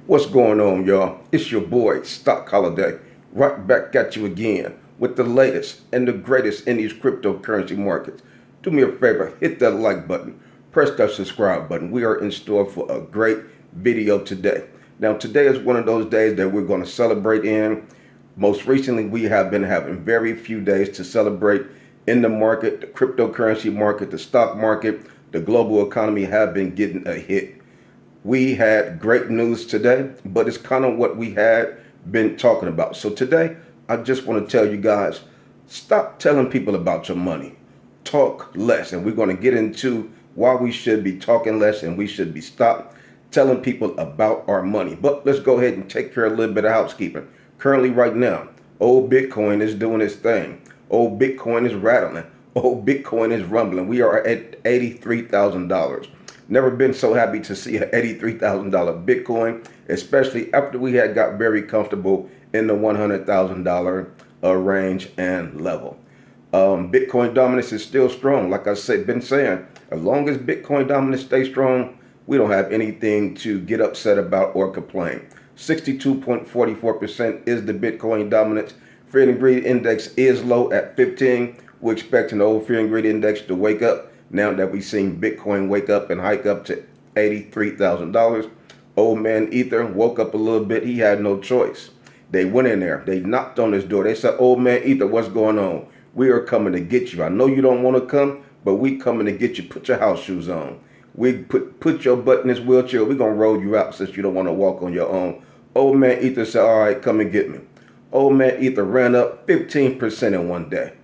What's going on, y'all? It's your boy, Stock Holiday, right back at you again with the latest and the greatest in these cryptocurrency markets. Do me a favor, hit that like button, press that subscribe button. We are in store for a great video today. Now, today is one of those days that we're going to celebrate in. Most recently, we have been having very few days to celebrate in the market. The cryptocurrency market, the stock market, the global economy have been getting a hit. We had great news today, but it's kind of what we had been talking about. So today, I just want to tell you guys, stop telling people about your money. Talk less. And we're going to get into why we should be talking less and we should be stop telling people about our money. But let's go ahead and take care of a little bit of housekeeping. Currently, right now, old Bitcoin is doing its thing. Old Bitcoin is rattling. Old Bitcoin is rumbling. We are at $83,000. Never been so happy to see an $83,000 Bitcoin, especially after we had got very comfortable in the $100,000 range and level. Bitcoin dominance is still strong. Like I said, been saying, as long as Bitcoin dominance stays strong, we don't have anything to get upset about or complain. 62.44% is the Bitcoin dominance. Fear and greed index is low at 15. We're expecting the old fear and greed index to wake up now that we've seen Bitcoin wake up and hike up to $83,000. Old man Ether woke up a little bit. He had no choice. They went in there. They knocked on his door. They said, old man Ether, what's going on? We are coming to get you. I know you don't want to come, but we coming to get you. Put your house shoes on. We put your butt in this wheelchair. We're going to roll you out since you don't want to walk on your own. Old man Ether said, all right, come and get me. Old man Ether ran up 15% in one day.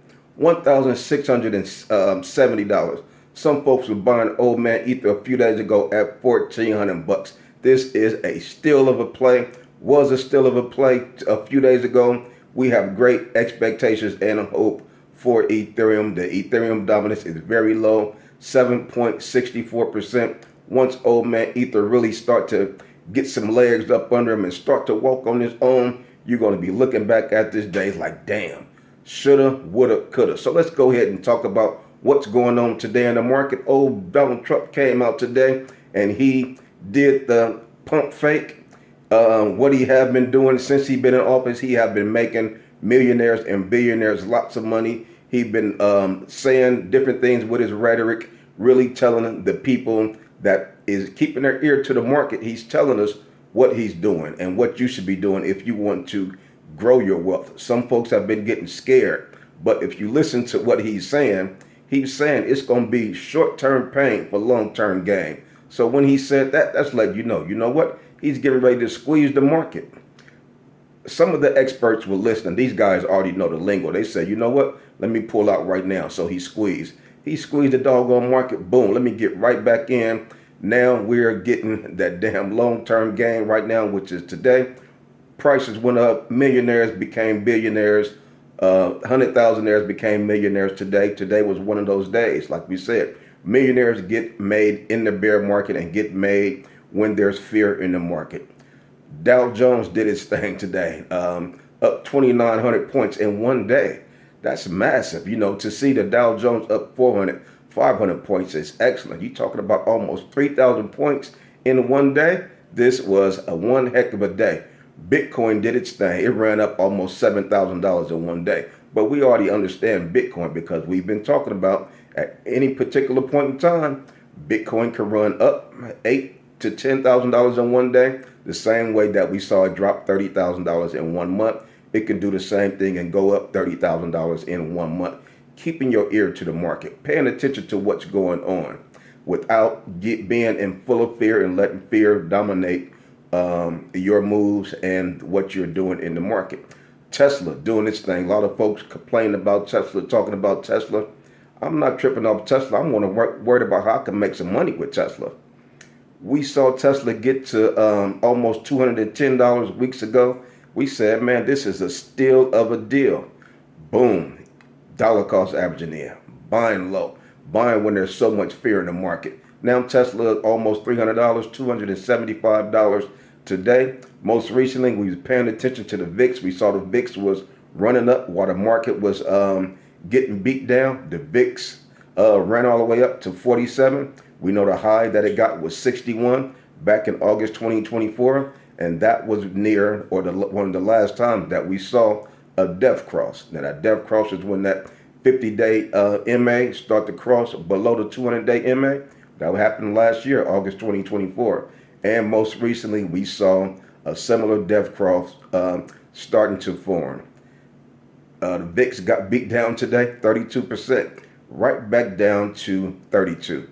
$1,670. Some folks were buying old man Ether a few days ago at $1,400. This is a steal of a play. Was a steal of a play a few days ago. We have great expectations and hope for Ethereum. The Ethereum dominance is very low, 7.64%. Once old man Ether really start to get some legs up under him and start to walk on his own, you're going to be looking back at this day like, damn, shoulda, woulda, coulda. So let's go ahead and talk about what's going on today in the market. Old Donald Trump came out today and he did the pump fake. What he have been doing since he been in office, he have been making millionaires and billionaires lots of money. He been saying different things with his rhetoric, really telling the people that is keeping their ear to the market. He's telling us what he's doing and what you should be doing if you want to grow your wealth. Some folks have been getting scared, but if you listen to what he's saying it's going to be short-term pain for long-term gain. So when he said that, that's letting you know what? He's getting ready to squeeze the market. Some of the experts were listening. These guys already know the lingo. They said, you know what? Let me pull out right now. So he squeezed. He squeezed the doggone market. Boom. Let me get right back in. Now we're getting that damn long-term gain right now, which is today. Prices went up. Millionaires became billionaires. 100,000aires became millionaires today. Today was one of those days. Like we said, millionaires get made in the bear market and get made when there's fear in the market. Dow Jones did its thing today, up 2,900 points in one day. That's massive. To see the Dow Jones up 400, 500 points is excellent. You're talking about almost 3,000 points in one day. This was a one heck of a day. Bitcoin did its thing. It ran up almost $7,000 in one day. But we already understand Bitcoin because we've been talking about at any particular point in time, Bitcoin can run up $8,000 to $10,000 in one day. The same way that we saw it drop $30,000 in 1 month, it can do the same thing and go up $30,000 in 1 month. Keeping your ear to the market, paying attention to what's going on without being in full of fear and letting fear dominate your moves and what you're doing in the market. Tesla doing its thing. A lot of folks complain about Tesla, talking about Tesla. I'm not tripping off Tesla. I'm worried about how I can make some money with Tesla. We saw Tesla get to almost $210 weeks ago. We said, man, this is a steal of a deal. Boom. Dollar cost averaging in. Buying low. Buying when there's so much fear in the market. Now Tesla almost $300, $275 today. Most recently, we was paying attention to the VIX. We saw the VIX was running up while the market was getting beat down. The VIX ran all the way up to 47. We know the high that it got was 61 back in August 2024. And that was near, or one of the last times that we saw a death cross. Now that death cross is when that 50-day MA start to cross below the 200-day MA. That happened last year, August 2024. And most recently, we saw a similar death cross starting to form. The VIX got beat down today, 32%, right back down to 32.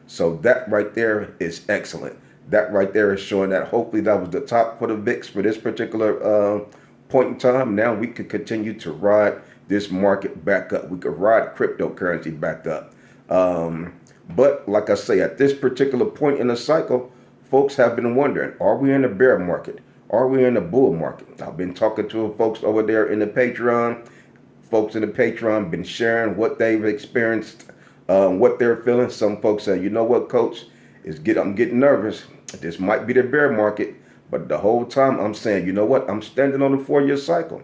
So that right there is excellent. That right there is showing that hopefully that was the top for the VIX for this particular point in time. Now we could continue to ride this market back up. We could ride cryptocurrency back up. But like I say, at this particular point in the cycle, folks have been wondering, are we in a bear market? Are we in a bull market? I've been talking to folks over there in the Patreon. Folks in the Patreon been sharing what they've experienced, what they're feeling. Some folks say, you know what, coach, I'm getting nervous. This might be the bear market. But the whole time I'm saying, you know what, I'm standing on the 4-year cycle.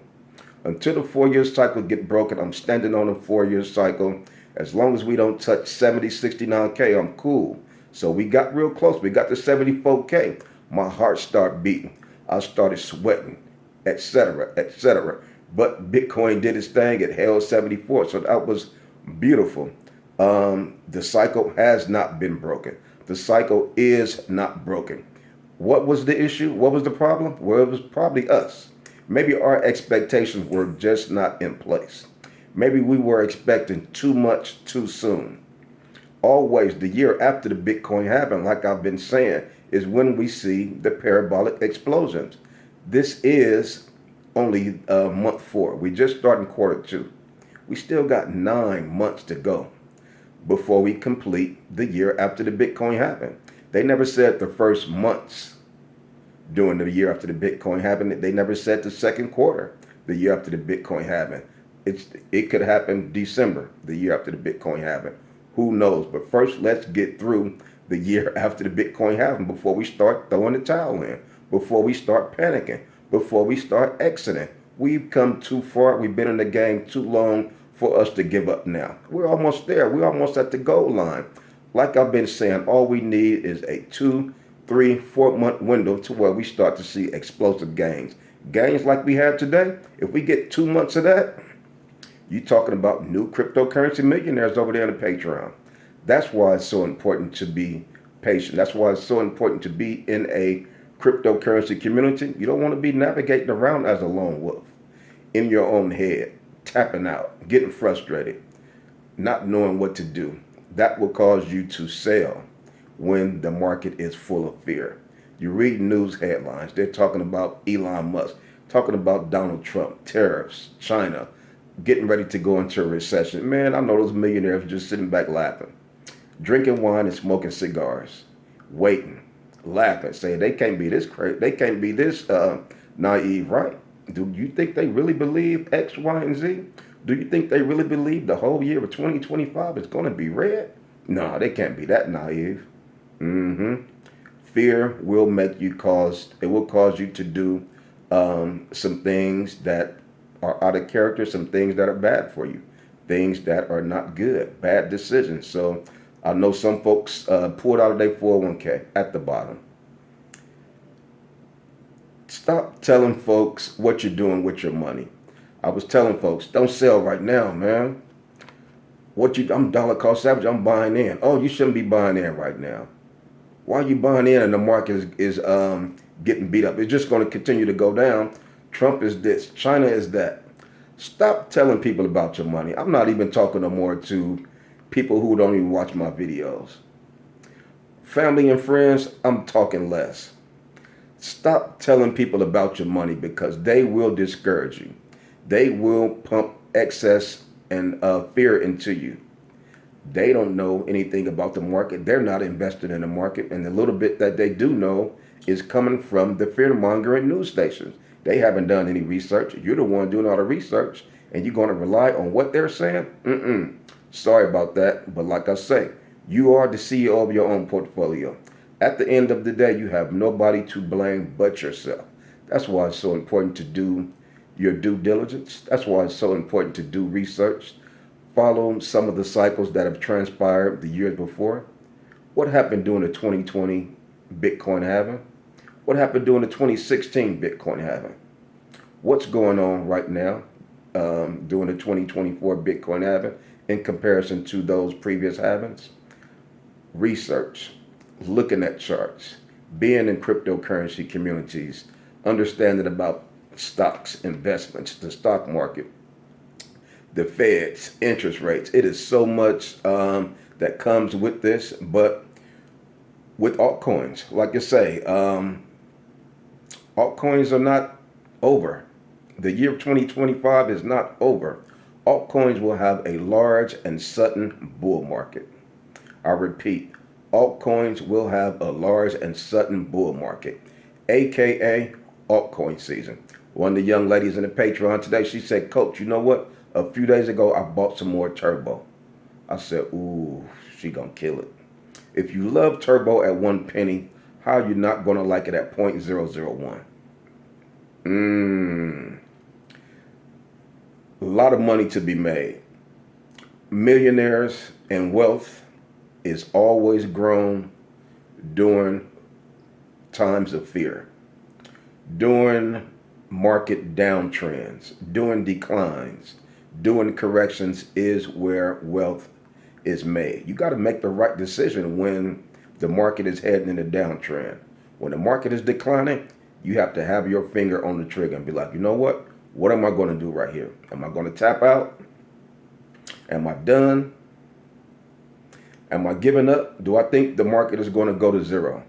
Until the 4-year cycle get broken, I'm standing on a 4-year cycle. As long as we don't touch 70, 69K, I'm cool. So we got real close. We got to 74K. My heart started beating. I started sweating, etc., etc. But Bitcoin did its thing. It held 74. So that was beautiful. The cycle has not been broken. The cycle is not broken. What was the issue? What was the problem? Well, it was probably us. Maybe our expectations were just not in place. Maybe we were expecting too much too soon. Always the year after the Bitcoin happened, like I've been saying, is when we see the parabolic explosions. This is only month 4. We just started quarter 2. We still got 9 months to go before we complete the year after the Bitcoin happened. They never said the first months during the year after the Bitcoin happened. They never said the second quarter, the year after the Bitcoin happened. It could happen December, the year after the Bitcoin happened. Who knows? But first, let's get through the year after the Bitcoin happened before we start throwing the towel in, before we start panicking, before we start exiting. We've come too far. We've been in the game too long for us to give up now. We're almost there. We're almost at the goal line. Like I've been saying, all we need is a 2, 3, 4 month window to where we start to see explosive gains. Gains like we have today, if we get 2 months of that, you're talking about new cryptocurrency millionaires over there on the Patreon. That's why it's so important to be patient. That's why it's so important to be in a cryptocurrency community. You don't want to be navigating around as a lone wolf in your own head, tapping out, getting frustrated, not knowing what to do. That will cause you to sell when the market is full of fear. You read news headlines. They're talking about Elon Musk, talking about Donald Trump, tariffs, China, getting ready to go into a recession. Man, I know those millionaires just sitting back laughing, drinking wine and smoking cigars, waiting, laughing, saying they can't be this crazy. They can't be this naive, right? Do you think they really believe X, Y, and Z? Do you think they really believe the whole year of 2025 is going to be red? No, they can't be that naive. Fear will make you it will cause you to do some things that are out of character, some things that are bad for you, things that are not good, bad decisions. So I know some folks pulled out of their 401k at the bottom. Stop telling folks what you're doing with your money. I was telling folks, don't sell right now, man. I'm dollar cost average, I'm buying in. Oh, you shouldn't be buying in right now. Why are you buying in and the market is getting beat up? It's just going to continue to go down. Trump is this, China is that. Stop telling people about your money. I'm not even talking no more to people who don't even watch my videos. Family and friends, I'm talking less. Stop telling people about your money because they will discourage you. They will pump excess and fear into you. They don't know anything about the market. They're not invested in the market. And the little bit that they do know is coming from the fear-mongering news stations. They haven't done any research. You're the one doing all the research, and you're going to rely on what they're saying? Sorry about that. But like I say, you are the CEO of your own portfolio. At the end of the day, you have nobody to blame but yourself. That's why it's so important to do your due diligence. That's why it's so important to do research. Follow some of the cycles that have transpired the years before. What happened during the 2020 Bitcoin halving? What happened during the 2016 Bitcoin halving? What's going on right now during the 2024 Bitcoin halving in comparison to those previous halvings? Research, looking at charts, being in cryptocurrency communities, understanding about stocks, investments, the stock market, the Fed's interest rates. It is so much that comes with this, but with altcoins, like I say, altcoins are not over. The year 2025 is not over. Altcoins will have a large and sudden bull market. I repeat, altcoins will have a large and sudden bull market, aka altcoin season. One of the young ladies in the Patreon today, she said, Coach, you know what? A few days ago, I bought some more Turbo. I said, ooh, she gonna kill it. If you love Turbo at 1 penny, how are you not gonna like it at 0.001? A lot of money to be made. Millionaires and wealth is always grown during times of fear, during market downtrends, during declines, during corrections is where wealth is made. You got to make the right decision when the market is heading in a downtrend. When the market is declining, you have to have your finger on the trigger and be like, you know what? What am I going to do right here? Am I going to tap out? Am I done? Am I giving up? Do I think the market is going to go to zero?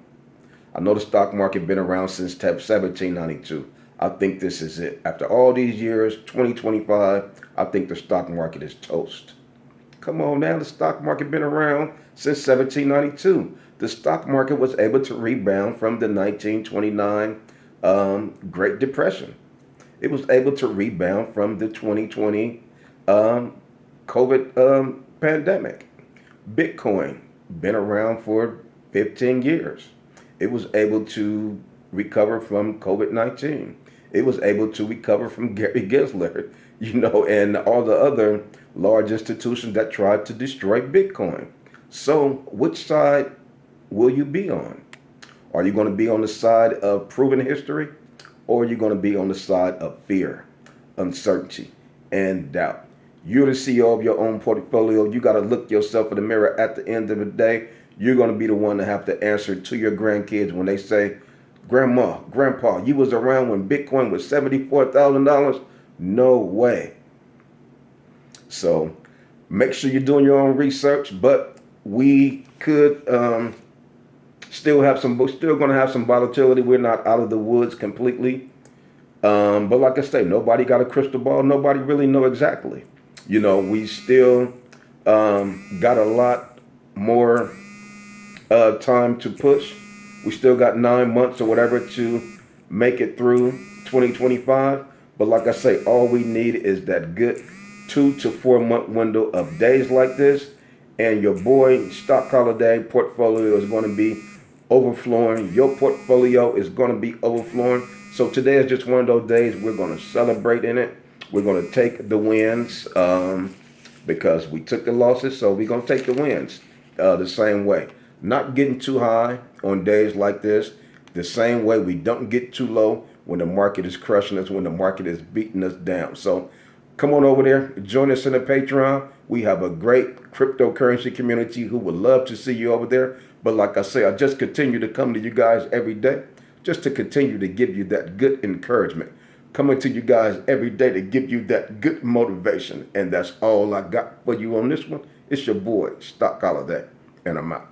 I know the stock market been around since 1792. I think this is it. After all these years, 2025, I think the stock market is toast. Come on now, the stock market been around since 1792. The stock market was able to rebound from the 1929 Great Depression. It was able to rebound from the 2020 COVID pandemic. Bitcoin, been around for 15 years. It was able to recover from COVID-19. It was able to recover from Gary Gensler, and all the other large institutions that tried to destroy Bitcoin. So which side will you be on? Are you going to be on the side of proven history, or are you going to be on the side of fear, uncertainty, and doubt? You're the CEO of your own portfolio. You got to look yourself in the mirror at the end of the day. You're going to be the one to have to answer to your grandkids when they say, Grandma, Grandpa, you was around when Bitcoin was $74,000? No way. So make sure you're doing your own research, but we could we're still going to have some volatility. We're not out of the woods completely. But like I say, nobody got a crystal ball. Nobody really know exactly. We still got a lot more time to push. We still got 9 months or whatever to make it through 2025. But like I say, all we need is that good 2 to 4 month window of days like this. And your boy Stock Holiday portfolio is going to be overflowing. Your portfolio is going to be overflowing. So today is just one of those days we're going to celebrate in it. We're going to take the wins because we took the losses. So we're going to take the wins the same way. Not getting too high on days like this. The same way we don't get too low when the market is crushing us, when the market is beating us down. So come on over there. Join us in the Patreon. We have a great cryptocurrency community who would love to see you over there. But like I say, I just continue to come to you guys every day just to continue to give you that good encouragement. Coming to you guys every day to give you that good motivation. And that's all I got for you on this one. It's your boy, Stock Holiday, and I'm out.